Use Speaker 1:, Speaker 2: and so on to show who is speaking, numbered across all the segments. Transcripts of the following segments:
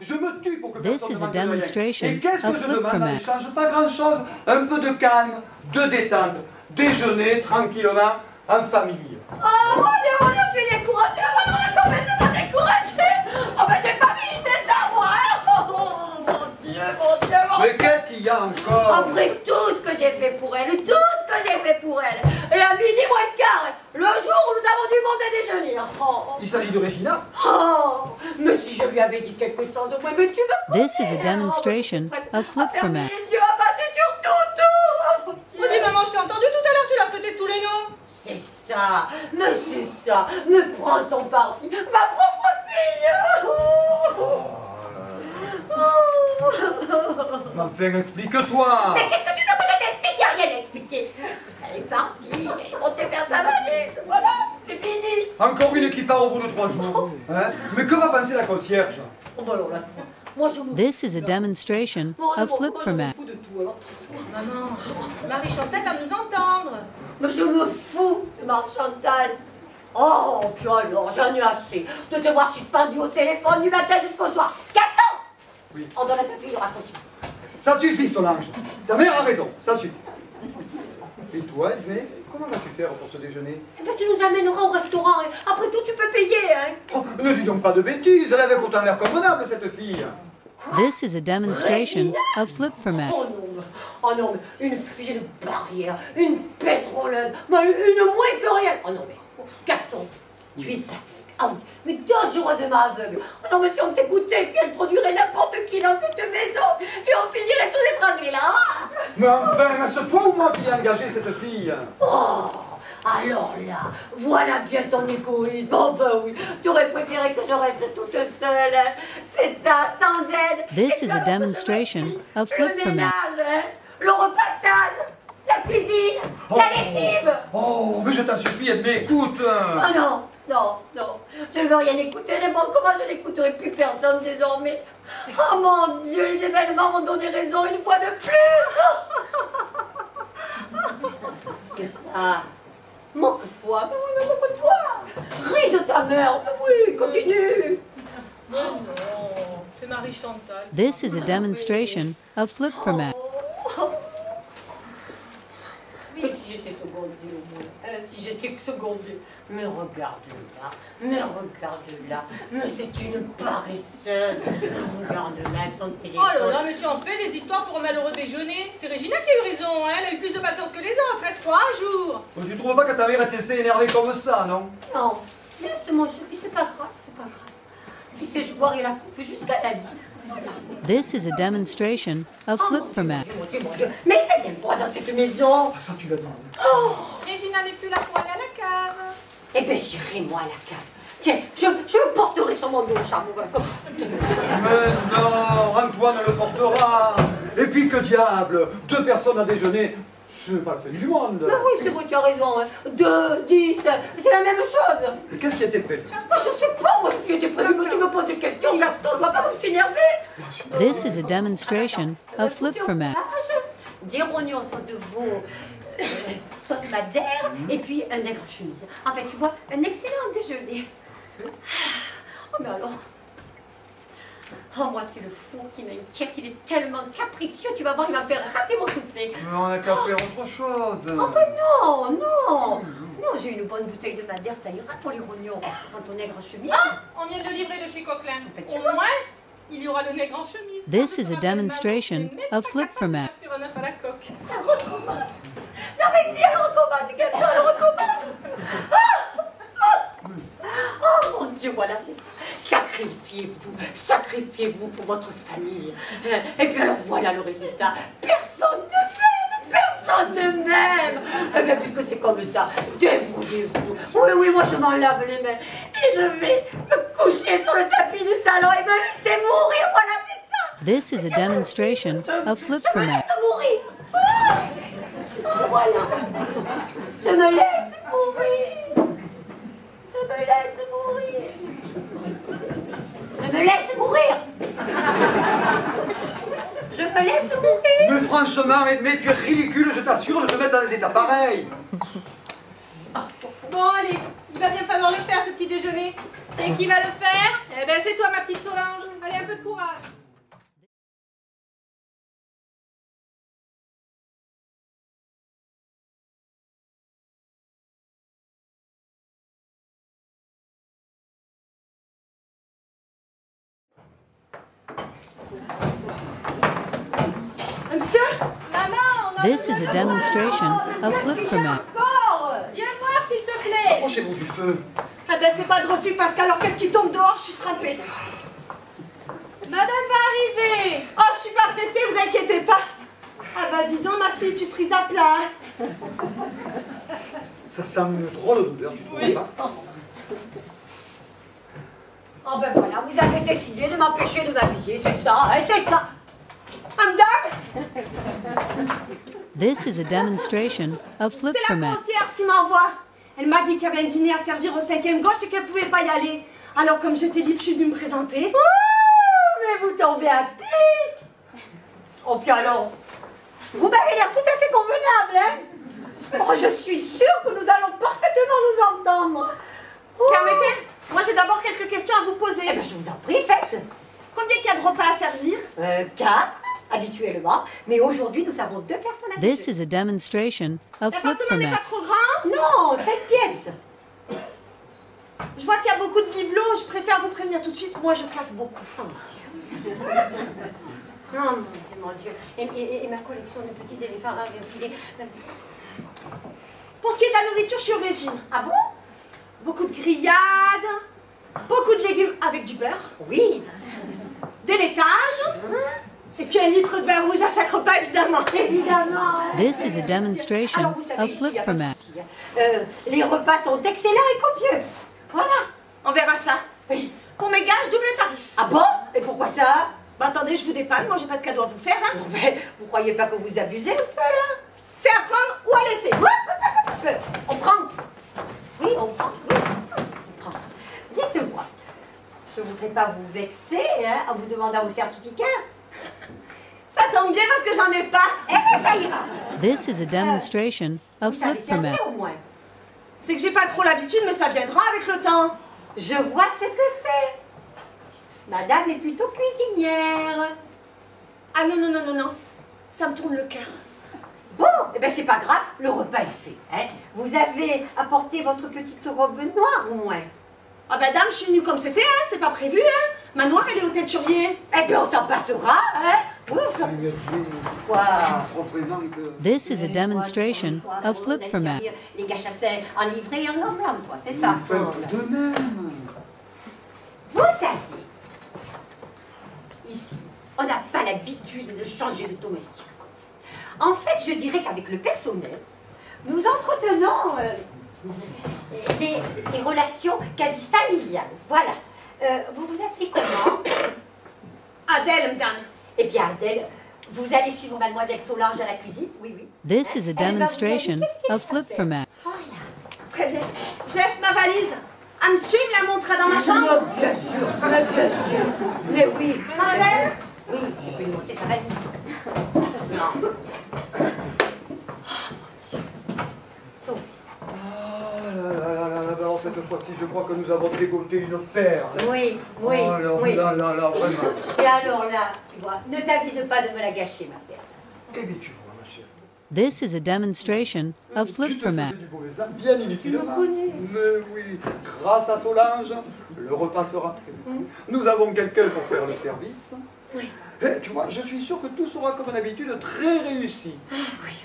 Speaker 1: Je me tue pour que
Speaker 2: This
Speaker 1: personne
Speaker 2: is
Speaker 1: ne
Speaker 2: a
Speaker 1: manque de rien.
Speaker 2: demonstration
Speaker 1: Et qu'est-ce
Speaker 2: of
Speaker 1: que je
Speaker 2: flip
Speaker 1: demande
Speaker 2: from
Speaker 1: en
Speaker 2: it.
Speaker 1: échange? Pas grand-chose. Un peu de calme, de détente, déjeuner tranquillement en famille.
Speaker 3: Oh mon Dieu, je suis découragée, on a complètement découragée. Oh mais j'ai pas milité ça moi. Oh mon Dieu, mon Dieu, mon Dieu.
Speaker 1: Mais qu'est-ce qu'il y a encore?
Speaker 3: Après tout ce que j'ai fait pour elle, tout ce que j'ai fait pour elle, et à midi moins le quart, le jour où nous avons dû monter déjeuner. Oh,
Speaker 1: Il s'agit de Regina.
Speaker 3: oh, mais si je lui avais dit quelque chose de moi, mais tu me
Speaker 2: This is a demonstration of flip from
Speaker 3: fermer
Speaker 2: it.
Speaker 3: les yeux, à passer sur tout.
Speaker 4: On dit maman, je t'ai entendu tout à l'heure, tu l'as traité de tous les noms.
Speaker 3: C'est ça, mais c'est ça, me prend son parti, ma propre fille.
Speaker 1: Mais enfin, explique-toi.
Speaker 3: Mais qu'est-ce que tu veux que je t'explique? Il n'y a rien à expliquer. Elle est partie, elle est montée faire sa valise, voilà, c'est fini.
Speaker 1: Encore une qui part au bout de 3 jours. Hein? Mais que va penser la concierge?
Speaker 3: Oh bah alors là, moi je me
Speaker 2: This is a demonstration of flip from
Speaker 3: je me
Speaker 2: it.
Speaker 3: fous de tout alors.
Speaker 4: Maman, Marie-Chantal va nous entendre.
Speaker 3: Mais je me fous de Marie-Chantal. Oh, puis alors, j'en ai assez de te voir suspendu au téléphone du matin jusqu'au soir. Gaston!
Speaker 1: Oui.
Speaker 3: On donne à ta fille de raccrocher.
Speaker 1: Ça suffit, Solange. Ta mère a raison, ça suffit. Et toi, Edmé, comment vas-tu faire pour ce déjeuner?
Speaker 3: Eh bien, tu nous amèneras au restaurant. Et après tout, tu peux payer, hein.
Speaker 1: Oh, ne dis donc pas de bêtises, elle avait pourtant l'air convenable, cette fille.
Speaker 2: This is a demonstration of flip from it.
Speaker 3: Oh non, mais une fille de barrière, une pétroleuse, mais une moins que rien. Oh non, mais Gaston, tu es aveugle. Ah oui, mais dangereusement aveugle. Oh non, mais si on t'écoutait, tu introduirais n'importe qui dans cette maison et on finirait tous étranglés là. Ah
Speaker 1: Mais enfin, est-ce toi ou moi qui ai engagé cette fille?
Speaker 3: oh, alors là, voilà bien ton égoïsme. Oh ben oui, tu aurais préféré que je reste toute seule. Hein. C'est ça, sans aide.
Speaker 2: This
Speaker 3: Et
Speaker 2: is a
Speaker 3: puis,
Speaker 2: demonstration of
Speaker 3: le
Speaker 2: flip from it.
Speaker 3: ménage, hein, le repassage, la cuisine, la lessive.
Speaker 1: Oh, mais je t'en supplie, Edmé, écoute.
Speaker 3: Oh non, non, non, je ne veux rien écouter, les bons, comment je n'écouterai plus personne désormais. Oh mon Dieu, les événements m'ont donné raison une fois de plus. C'est ça. Moque-toi, mais oui, mais moque-toi. Ris de ta mère, mais oui, continue.
Speaker 4: Oh non, c'est Marie-Chantal.
Speaker 2: This is a demonstration of flip from it.
Speaker 3: Mais si j'étais secondée au moins, hein, si j'étais secondée, mais regarde-la, mais c'est une paresseuse, mais regarde-la avec son téléphone.
Speaker 4: Oh là là, mais tu en fais des histoires pour un malheureux déjeuner. C'est Regina qui a eu raison, hein. Elle a eu plus de patience que les autres, après 3 jours.
Speaker 1: Oh, tu trouves pas que ta mère était assez énervée comme ça, non?
Speaker 3: Non, laisse mon chéri, c'est pas grave, c'est pas grave. Tu sais, je boirai la coupe jusqu'à la nuit.
Speaker 2: This is a demonstration of flip from it.
Speaker 3: Mon Dieu, mon Dieu, mais il fait bien froid dans cette maison.
Speaker 1: Ah, ça, tu l'as dit.
Speaker 4: Regina n'est plus là pour aller à la cave.
Speaker 3: Eh bien, j'irai moi à la cave. Tiens, je le porterai sur mon dos, charmant. Voilà, comme ça.
Speaker 1: Mais non, Antoine le portera. Et puis que diable, 2 personnes à déjeuner, c'est pas le fait du monde.
Speaker 3: Mais oui, c'est vrai, tu as raison. Hein. 2, 10, c'est la même chose.
Speaker 1: Mais qu'est-ce qui a été fait?
Speaker 3: Moi, je sais pas, moi, ce qui était prévu, mais tu me poses des questions, Gaston, je vois pas comme je suis énervée.
Speaker 2: This is a demonstration of flip from it.
Speaker 3: Des rognons sauce de veau, sauce madère, et puis un nègre en chemise. En fait, tu vois, un excellent déjeuner. Oh, mais alors... Oh, moi, c'est le four qui m'inquiète, il est tellement capricieux, tu vas voir, il va me faire rater mon soufflet.
Speaker 1: Mais on a qu'à faire autre chose.
Speaker 3: Oh, ben non, non. Non, j'ai une bonne bouteille de madère, ça ira pour les rognons. Quand ton nègre en chemise...
Speaker 4: Ah, on vient de livrer de chez Coquelin. Au moins, il y aura le nègre en chemise.
Speaker 2: This is a demonstration of flip from it.
Speaker 4: Sur un œuf à la coque.
Speaker 3: Elle recommence. Non, mais si, elle recommence, Gaston, elle recommence. Oh mon Dieu, voilà, c'est ça. Sacrifiez-vous pour votre famille. Et puis alors voilà le résultat. Personne ne m'aime. Eh bien, puisque c'est comme ça, débrouillez-vous. Oui, oui, moi je m'en lave les mains. Et je vais me coucher sur le tapis du salon et me laisser mourir. Voilà, c'est ça.
Speaker 2: This is a demonstration of flip
Speaker 3: Je me
Speaker 2: from it.
Speaker 3: laisse mourir. Oh, voilà. Je me laisse mourir. Je me laisse mourir. Je me laisse mourir. Je me laisse mourir.
Speaker 1: Mais franchement, mais tu es ridicule, je t'assure, de te mettre dans des états pareils.
Speaker 4: Bon, allez, il va bien falloir le faire, ce petit déjeuner. Et qui va le faire? Eh ben, c'est toi, ma petite Solange. Allez, un peu de courage.
Speaker 3: Monsieur?
Speaker 4: Maman, on a
Speaker 2: This is a demonstration of flip-format.
Speaker 4: encore. Viens voir, s'il te plaît.
Speaker 1: Approchez-vous du feu.
Speaker 3: Ah ben c'est pas de refus parce qu'alors qu'est-ce qui tombe dehors, je suis trempée.
Speaker 4: Madame va arriver.
Speaker 3: Oh, je suis pas pressée, vous inquiétez pas. Ah bah dis donc ma fille, tu frises à plat. Hein.
Speaker 1: Ça sent une drôle d'odeur, tu trouves pas?
Speaker 3: Oh ben voilà, vous avez décidé de m'empêcher de m'habiller, c'est ça, hein, c'est ça. Madame,
Speaker 2: This is a demonstration of
Speaker 3: c'est la
Speaker 2: flip-format.
Speaker 3: concierge qui m'envoie. Elle m'a dit qu'il y avait un dîner à servir au 5e gauche et qu'elle pouvait pas y aller. Alors comme j'étais libre, je suis venue me présenter. Oh, mais vous tombez à pic. Oh puis alors, vous m'avez l'air tout à fait convenable, hein. Oh, je suis sûre que nous allons parfaitement nous entendre. Oh. Permettez, moi j'ai d'abord quelques questions à vous poser. Eh ben je vous en prie, faites. Combien il y a de repas à servir? 4, habituellement. Mais aujourd'hui, nous avons 2 personnes à
Speaker 2: This is a demonstration of
Speaker 3: L'appartement n'est pas
Speaker 2: flip-format.
Speaker 3: trop grand? Non, 5 pièces. Je vois qu'il y a beaucoup de bibelots, je préfère vous prévenir tout de suite, moi je casse beaucoup. Oh mon Dieu. Oh mon Dieu, mon Dieu. Et ma collection de petits éléphants filés. Pour ce qui est de la nourriture, je suis au régime. Ah bon? Beaucoup de grillades, beaucoup de légumes avec du beurre. Oui. Des laitages. Et puis 1 litre de vin rouge à chaque repas, évidemment. Évidemment.
Speaker 2: This is a demonstration
Speaker 3: Alors, vous savez,
Speaker 2: of
Speaker 3: ici, il y a pas de
Speaker 2: flip-format.
Speaker 3: souci, hein. Les repas sont excellents et copieux. Voilà. On verra ça. Oui. Pour mes gages, double tarif. Ah bon? Et pourquoi ça? Bah attendez, je vous dépanne, moi j'ai pas de cadeau à vous faire. Hein. Mais vous croyez pas que vous abusez un peu là? C'est à prendre ou à laisser. On prend. Oui, on prend. Oui, on prend. Dites-moi, je voudrais pas vous vexer hein, en vous demandant vos certificats. Ça tombe bien parce que j'en ai pas. Eh bien, ça ira.
Speaker 2: This is a demonstration of
Speaker 3: Vous savez
Speaker 2: flip-format.
Speaker 3: servir au moins. C'est que j'ai pas trop l'habitude, mais ça viendra avec le temps. Je vois ce que c'est. Madame est plutôt cuisinière. Ah non, non, non, non, non. Ça me tourne le cœur. Bon, eh ben c'est pas grave, le repas est fait. Hein. Vous avez apporté votre petite robe noire au moins. Ah ben dame, je suis venue comme c'était, hein, c'était pas prévu, hein. Ma noire, elle est au teinturier. Eh bien, on s'en passera, hein. Ouf. Quoi?
Speaker 1: Je crois vraiment que...
Speaker 2: This is a demonstration of flip-format.
Speaker 3: Les gâchassins en livré et en blanc, quoi, c'est ça.
Speaker 1: Vous faites de même.
Speaker 3: Vous savez, ici, on n'a pas l'habitude de changer de domestique comme ça. En fait, je dirais qu'avec le personnel, nous entretenons des relations quasi familiales. Voilà. Vous vous appelez comment? Adèle, madame. Eh bien, Adèle, vous allez suivre mademoiselle Solange à la cuisine? Oui, oui.
Speaker 2: This is a demonstration of flip-format.
Speaker 3: Voilà. Très bien. Je laisse ma valise. À monsieur, il me la montrera dans ma chambre? Bien sûr, bien sûr. Mais oui. Marlène? Oui, on peut lui monter sa valise. Non. Oh, mon Dieu. Sauvé.
Speaker 1: Ah là là là là, alors cette fois-ci, je crois que nous avons dégoté une perle.
Speaker 3: Oui, oui,
Speaker 1: Oh là
Speaker 3: oui.
Speaker 1: là là là, vraiment.
Speaker 3: Et alors là, tu vois, ne t'avise pas de me la gâcher, ma perle.
Speaker 1: Eh bien, tu vois, ma chère.
Speaker 2: This is a demonstration of
Speaker 1: Tu te
Speaker 2: flip-format.
Speaker 1: faisais du mauvais âme, bien inutilement.
Speaker 3: Tu me connais.
Speaker 1: Mais oui, grâce à Solange, le repas sera prêt. Nous avons quelqu'un pour faire le service.
Speaker 3: Oui.
Speaker 1: Et tu vois, je suis sûr que tout sera comme d'habitude très réussi.
Speaker 3: Oui.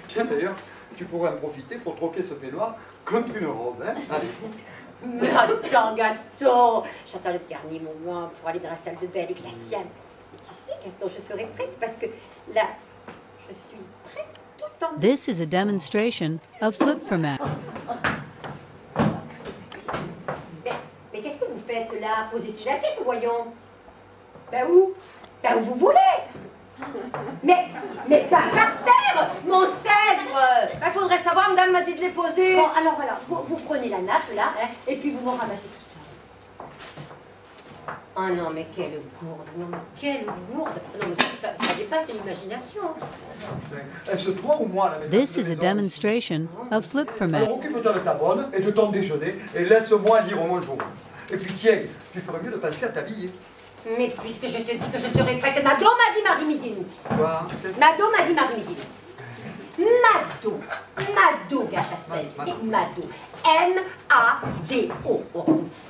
Speaker 1: Tiens d'ailleurs, tu pourrais en profiter pour troquer ce peignoir contre une robe. Hein. Allez.
Speaker 3: Mais attends, Gaston, j'attends le dernier moment pour aller dans la salle de bain avec glaciale. Et tu sais, Gaston, je serai prête parce que là, je suis prête tout en...
Speaker 2: This is a demonstration of flip-format.
Speaker 3: Mais qu'est-ce que vous faites là? Posez ces assiettes, voyons. Ben où? Ben où vous voulez. Mais pas par terre, mon sèvre. Ben faudrait savoir, madame m'a dit de les poser. Bon, alors voilà, vous prenez la nappe là, hein, et puis vous m'en ramassez tout ça. Oh non, mais quelle gourde, non, mais quelle gourde. Non, mais ça dépasse l'imagination.
Speaker 1: Est-ce toi ou moi la maîtresse
Speaker 2: This
Speaker 1: de
Speaker 2: is a
Speaker 1: maison
Speaker 2: demonstration of flip for
Speaker 1: Alors
Speaker 2: Mac.
Speaker 1: occupe-toi de ta bonne et de ton déjeuner et laisse-moi lire mon journal. Et puis tiens, tu ferais mieux de passer à t'habiller.
Speaker 3: Mais puisque je te dis que je serai prête, Mado m'a dit mardi midi et demi.
Speaker 1: Quoi?
Speaker 3: Mado m'a dit mardi midi et demi. Mado Gachassin, c'est Mado. M-A-D-O.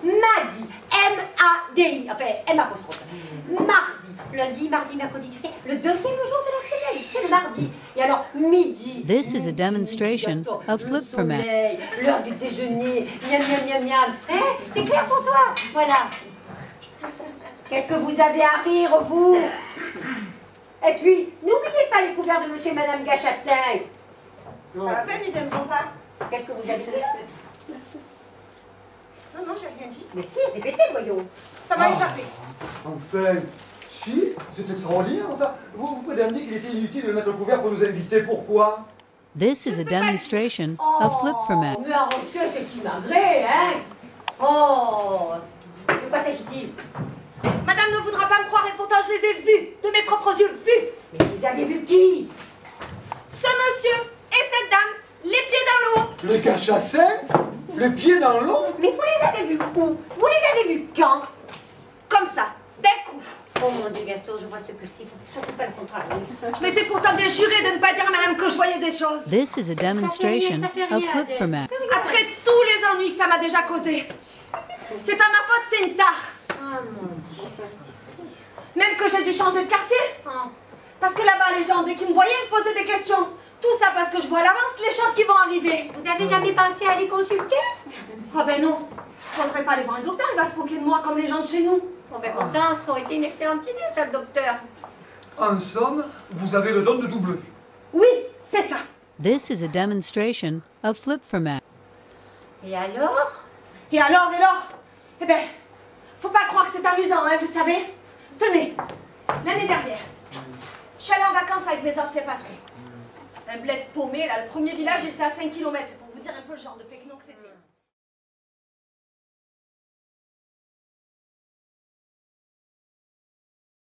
Speaker 3: M'a dit, M-A-D-I, enfin M apostrophe. Mardi, lundi, mardi, mercredi, tu sais, le deuxième jour de la semaine, c'est le mardi. Et alors, midi.
Speaker 2: This is a demonstration of flip for Mac.
Speaker 3: L'heure du déjeuner, miam, miam, miam, miam. Hein? C'est clair pour toi? Voilà. Qu'est-ce que vous avez à rire, vous? Et puis, n'oubliez pas les couverts de monsieur et madame Gachassin.
Speaker 5: C'est pas la peine, ils viendront pas.
Speaker 3: Qu'est-ce que vous avez dit?
Speaker 5: Non, j'ai rien dit.
Speaker 3: Mais si, répétez, voyons.
Speaker 5: Ça m'a échappé.
Speaker 1: Enfin, si, c'est extraordinaire ça. Vous prétendez qu'il était inutile de mettre le couvert pour nous inviter, pourquoi?
Speaker 2: This is a demonstration of flip for Mac.
Speaker 3: Mais arrêtez, c'est si malgré, hein? Oh, de quoi s'agit-il?
Speaker 5: Madame ne voudra pas me croire et pourtant je les ai vus, de mes propres yeux vus.
Speaker 3: Mais vous avez vu qui?
Speaker 5: Ce monsieur et cette dame, les pieds dans l'eau.
Speaker 1: Les Gachassins? Les pieds dans l'eau?
Speaker 3: Mais vous les avez vus où? Vous les avez vus quand?
Speaker 5: Comme ça, d'un coup.
Speaker 3: Oh mon Dieu, Gaston, je vois ce que c'est. Faut surtout pas le contrarier.
Speaker 5: Je m'étais pourtant bien juré de ne pas dire à madame que je voyais des choses.
Speaker 2: This is a demonstration of flip for Mac.
Speaker 5: Après tous les ennuis que ça m'a déjà causé. C'est pas ma faute, c'est une tare.
Speaker 3: Oh mon Dieu.
Speaker 5: Même que j'ai dû changer de quartier.
Speaker 3: Oh.
Speaker 5: Parce que là-bas, les gens, dès qu'ils me voyaient, me posaient des questions. Tout ça parce que je vois à l'avance les choses qui vont arriver.
Speaker 3: Vous avez jamais pensé à les consulter?
Speaker 5: Ah ben non, je n'oserais pas aller voir un docteur, il va se moquer de moi comme les gens de chez nous.
Speaker 3: Bon, ben pourtant, ça aurait été une excellente idée, ça, le docteur.
Speaker 1: En somme, vous avez le don de double vue.
Speaker 5: Oui, c'est ça.
Speaker 2: This is a demonstration of flip for Mac.
Speaker 3: Et alors?
Speaker 5: Et alors? Eh ben, faut pas croire que c'est amusant, hein, vous savez. Tenez, l'année dernière, je suis allée en vacances avec mes anciens patrons. Un bled paumé, là, le premier village, il était à 5 km. C'est pour vous dire un peu le genre de péquenon que c'était.